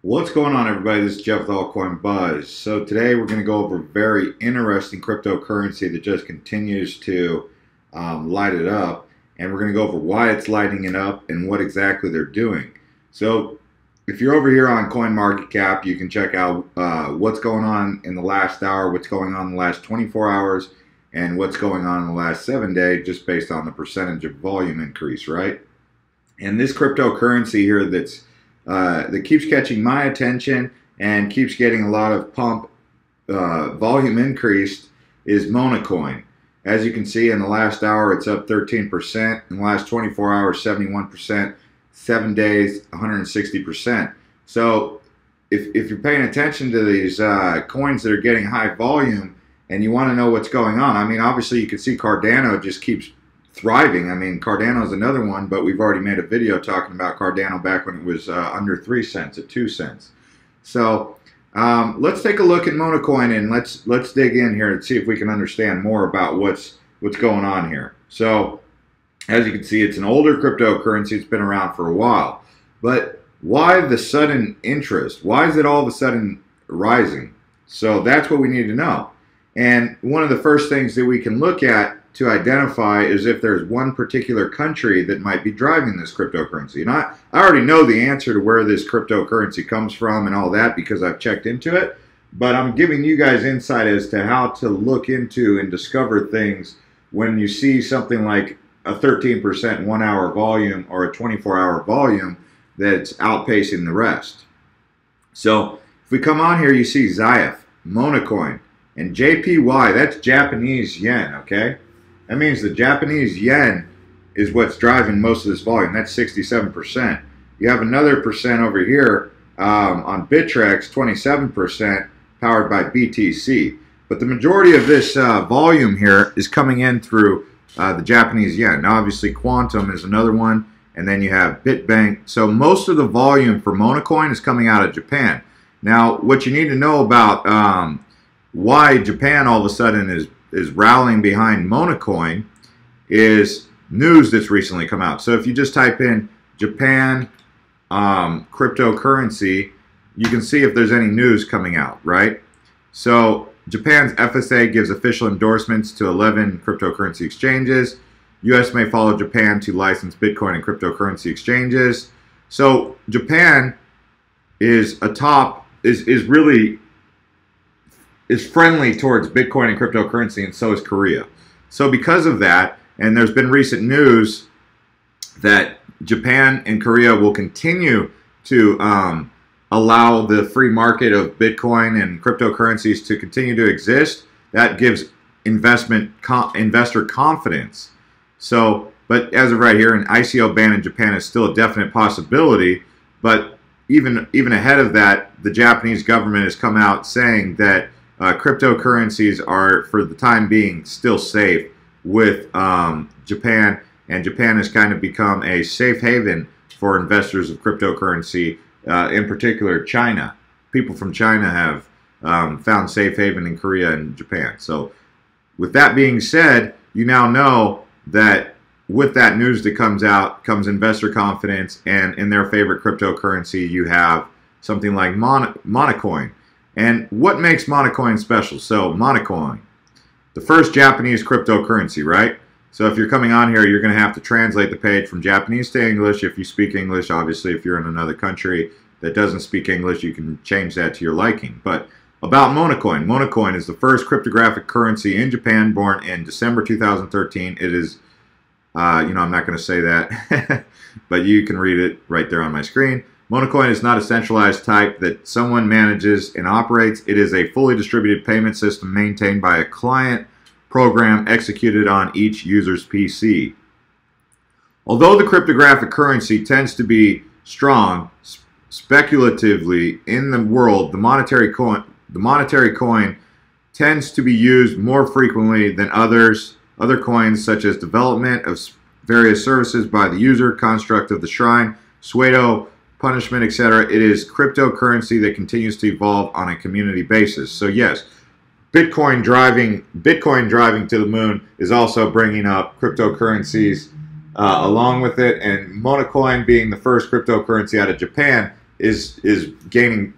What's going on, everybody? This is Jeff with Altcoin Buzz. So today we're going to go over a very interesting cryptocurrency that just continues to light it up, and we're going to go over why it's lighting it up and what exactly they're doing. So if you're over here on CoinMarketCap, you can check out what's going on in the last hour, what's going on in the last 24 hours, and what's going on in the last 7 days, just based on the percentage of volume increase, right? And this cryptocurrency here that keeps catching my attention and keeps getting a lot of pump volume increased is Monacoin. As you can see, in the last hour, it's up 13%. In the last 24 hours, 71%. 7 days, 160%. So if you're paying attention to these coins that are getting high volume and you want to know what's going on, I mean, obviously you can see Cardano just keeps thriving. I mean, Cardano is another one, but we've already made a video talking about Cardano back when it was under 3 cents, at 2 cents. So let's take a look at Monacoin and let's dig in here and see if we can understand more about what's going on here. So as you can see, it's an older cryptocurrency. It's been around for a while. But why the sudden interest? Why is it all of a sudden rising? So that's what we need to know. And one of the first things that we can look at to identify is if there's one particular country that might be driving this cryptocurrency. And I already know the answer to where this cryptocurrency comes from and all that because I've checked into it. But I'm giving you guys insight as to how to look into and discover things when you see something like a 13% 1 hour volume or a 24-hour volume that's outpacing the rest. So if we come on here, you see ZIF, Monacoin, and JPY, that's Japanese yen, okay? That means the Japanese yen is what's driving most of this volume. That's 67%. You have another percent over here on Bittrex, 27%, powered by BTC. But the majority of this volume here is coming in through the Japanese yen. Now, obviously, Quantum is another one, and then you have BitBank. So most of the volume for Monacoin is coming out of Japan. Now, what you need to know about why Japan all of a sudden is rallying behind Monacoin is news that's recently come out. So if you just type in Japan cryptocurrency, you can see if there's any news coming out, right? So Japan's FSA gives official endorsements to 11 cryptocurrency exchanges. U.S. may follow Japan to license Bitcoin and cryptocurrency exchanges. So Japan is friendly towards Bitcoin and cryptocurrency, and so is Korea. So because of that, and there's been recent news that Japan and Korea will continue to allow the free market of Bitcoin and cryptocurrencies to continue to exist, that gives investor confidence. So, but as of right here, an ICO ban in Japan is still a definite possibility. But even ahead of that, the Japanese government has come out saying that cryptocurrencies are, for the time being, still safe with Japan, and Japan has kind of become a safe haven for investors of cryptocurrency. In particular, China. People from China have found safe haven in Korea and Japan. So with that being said, you now know that with that news that comes out comes investor confidence, and in their favorite cryptocurrency, you have something like Monacoin. And what makes Monacoin special? So Monacoin, the first Japanese cryptocurrency, right? So if you're coming on here, you're going to have to translate the page from Japanese to English. If you speak English, obviously, if you're in another country that doesn't speak English, you can change that to your liking. But about Monacoin. Monacoin is the first cryptographic currency in Japan, born in December 2013. It is, I'm not going to say that, but you can read it right there on my screen. Monacoin is not a centralized type that someone manages and operates. It is a fully distributed payment system maintained by a client program executed on each user's PC. Although the cryptographic currency tends to be strong speculatively in the world, the monetary coin tends to be used more frequently than other coins, such as development of various services by the user, construct of the shrine, pseudo punishment, etc. It is cryptocurrency that continues to evolve on a community basis. So yes, Bitcoin driving to the moon is also bringing up cryptocurrencies along with it, and Monacoin being the first cryptocurrency out of Japan is gaining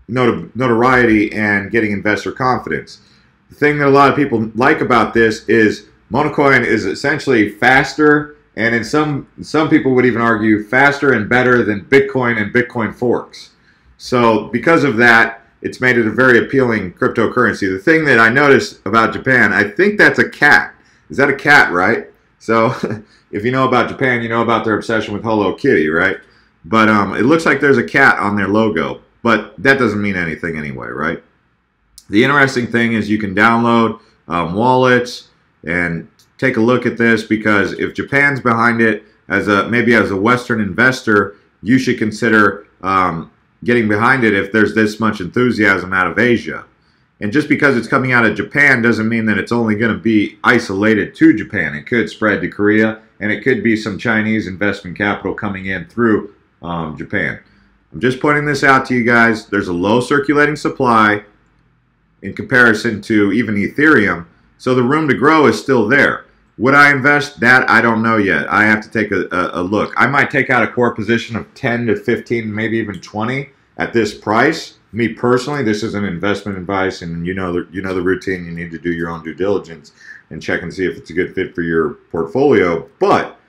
notoriety and getting investor confidence. The thing that a lot of people like about this is Monacoin is essentially faster, and in some people would even argue faster and better than Bitcoin and Bitcoin forks. So because of that, it's made it a very appealing cryptocurrency. The thing that I noticed about Japan, I think that's a cat. Is that a cat, right? So if you know about Japan, you know about their obsession with Hello Kitty, right? But it looks like there's a cat on their logo, but that doesn't mean anything anyway, right? The interesting thing is you can download wallets and take a look at this, because if Japan's behind it, maybe as a Western investor, you should consider getting behind it if there's this much enthusiasm out of Asia. And just because it's coming out of Japan doesn't mean that it's only going to be isolated to Japan. It could spread to Korea, and it could be some Chinese investment capital coming in through Japan. I'm just pointing this out to you guys. There's a low circulating supply in comparison to even Ethereum, so the room to grow is still there. Would I invest? That I don't know yet. I have to take a look. I might take out a core position of 10 to 15, maybe even 20 at this price. Me personally, this is an investment advice, and you know the routine. You need to do your own due diligence and check and see if it's a good fit for your portfolio. But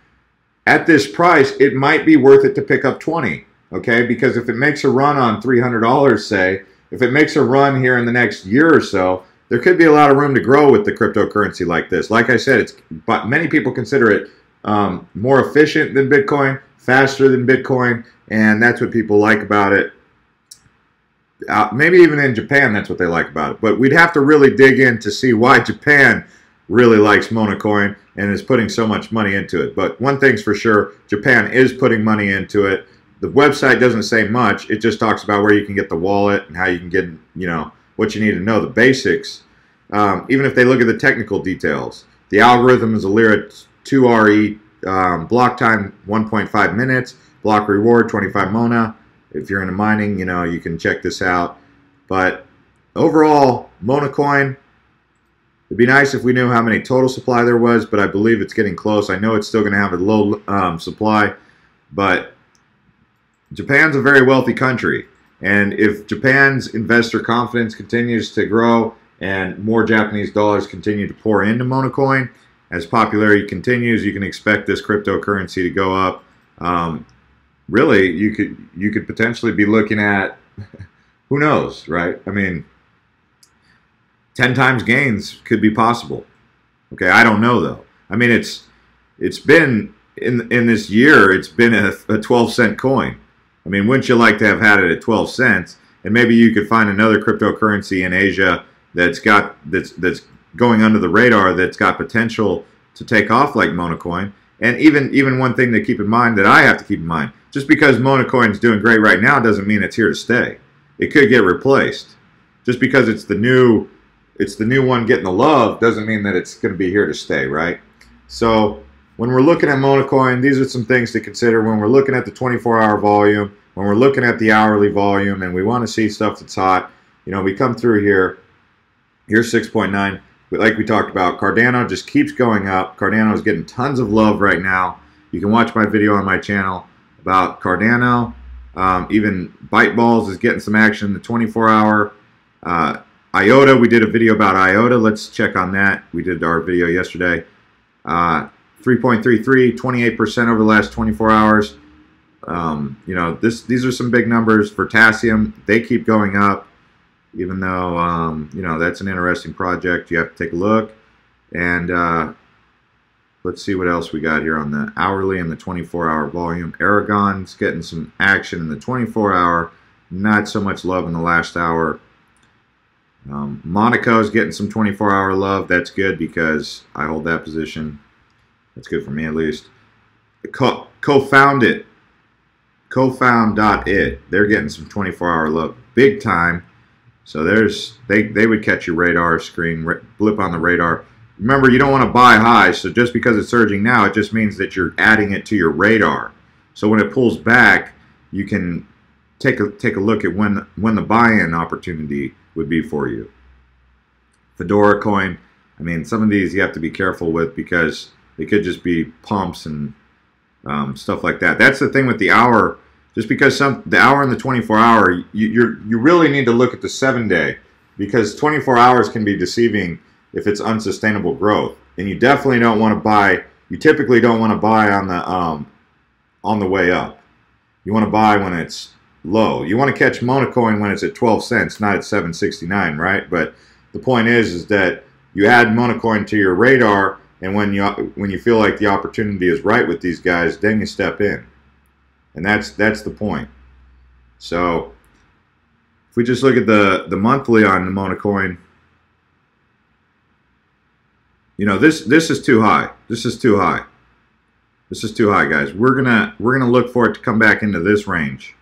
at this price, it might be worth it to pick up 20. Okay, because if it makes a run on $300, say, if it makes a run here in the next year or so, there could be a lot of room to grow with the cryptocurrency like this. Like I said, but many people consider it more efficient than Bitcoin, faster than Bitcoin, and that's what people like about it. Maybe even in Japan, that's what they like about it. But we'd have to really dig in to see why Japan really likes Monacoin and is putting so much money into it. But one thing's for sure, Japan is putting money into it. The website doesn't say much. It just talks about where you can get the wallet and how you can get, what you need to know, the basics. Even if they look at the technical details. The algorithm is a Lira 2RE, block time 1.5 minutes, block reward 25 Mona. If you're into mining, you can check this out. But overall, Monacoin, it'd be nice if we knew how many total supply there was, but I believe it's getting close. I know it's still going to have a low supply, but Japan's a very wealthy country. And if Japan's investor confidence continues to grow and more Japanese dollars continue to pour into Monacoin, as popularity continues, you can expect this cryptocurrency to go up. Really, you could potentially be looking at, who knows, right? I mean, 10 times gains could be possible. Okay, I don't know though. I mean, it's been in this year, it's been a 12-cent coin. I mean, wouldn't you like to have had it at 12 cents? And maybe you could find another cryptocurrency in Asia that's going under the radar, that's got potential to take off like Monacoin. And even one thing to keep in mind, that I have to keep in mind, just because Monacoin is doing great right now doesn't mean it's here to stay. It could get replaced. Just because it's the new one getting the love doesn't mean that it's going to be here to stay, right? So when we're looking at Monacoin, these are some things to consider when we're looking at the 24-hour volume, when we're looking at the hourly volume, and we want to see stuff that's hot. We come through here. Here's 6.9. Like we talked about, Cardano just keeps going up. Cardano is getting tons of love right now. You can watch my video on my channel about Cardano. Even Byteballs is getting some action in the 24-hour. IOTA, we did a video about IOTA. Let's check on that. We did our video yesterday. 3.33, 28% over the last 24 hours. These are some big numbers. For Potassium, they keep going up, even though, that's an interesting project. You have to take a look. And let's see what else we got here on the hourly and the 24-hour volume. Aragon's getting some action in the 24-hour. Not so much love in the last hour. Monaco's getting some 24-hour love. That's good because I hold that position. That's good for me at least. Cofound.it. They're getting some 24-hour love big time. So they would catch your radar screen, blip on the radar. Remember, you don't want to buy high, so just because it's surging now, it just means that you're adding it to your radar. So when it pulls back, you can take a look at when the buy-in opportunity would be for you. Fedora coin, I mean, some of these you have to be careful with because they could just be pumps and stuff like that. That's the thing with the hour Just because the hour and the 24-hour, you really need to look at the 7-day, because 24 hours can be deceiving if it's unsustainable growth, and you definitely don't want to buy. You typically don't want to buy on the way up. You want to buy when it's low. You want to catch Monacoin when it's at 12 cents, not at 7.69, right? But the point is that you add Monacoin to your radar, and when you feel like the opportunity is right with these guys, then you step in. And that's the point. So if we just look at the monthly on the Monacoin, you know, this is too high. This is too high. This is too high, guys. We're gonna look for it to come back into this range.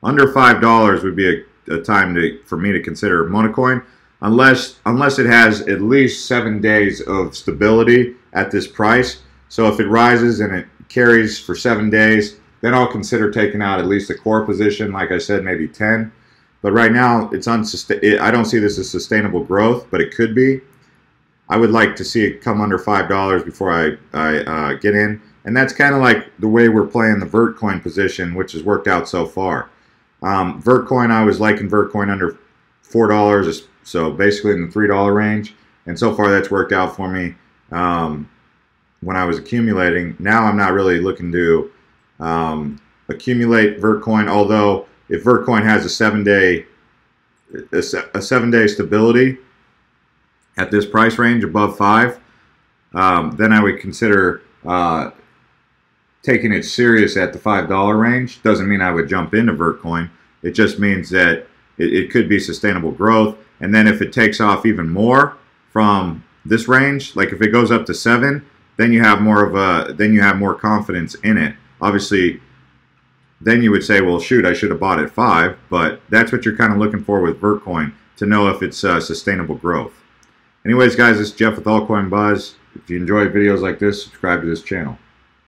Under $5 would be a time for me to consider Monacoin, unless it has at least 7 days of stability at this price. So if it rises and it carries for 7 days, then I'll consider taking out at least a core position, like I said, maybe 10. But right now, I don't see this as sustainable growth, but it could be. I would like to see it come under $5 before I get in. And that's kind of like the way we're playing the Vertcoin position, which has worked out so far. Vertcoin, I was liking Vertcoin under $4, so basically in the $3 range. And so far, that's worked out for me when I was accumulating. Now I'm not really looking to accumulate Vertcoin, although if Vertcoin has a 7-day stability at this price range above 5, then I would consider taking it serious at the $5 range. Doesn't mean I would jump into Vertcoin. It just means that it could be sustainable growth. And then if it takes off even more from this range, like if it goes up to 7, then you have more confidence in it. Obviously, then you would say, well, shoot, I should have bought at 5. But that's what you're kind of looking for with Vertcoin, to know if it's sustainable growth. Anyways, guys, this is Jeff with Altcoin Buzz. If you enjoy videos like this, subscribe to this channel.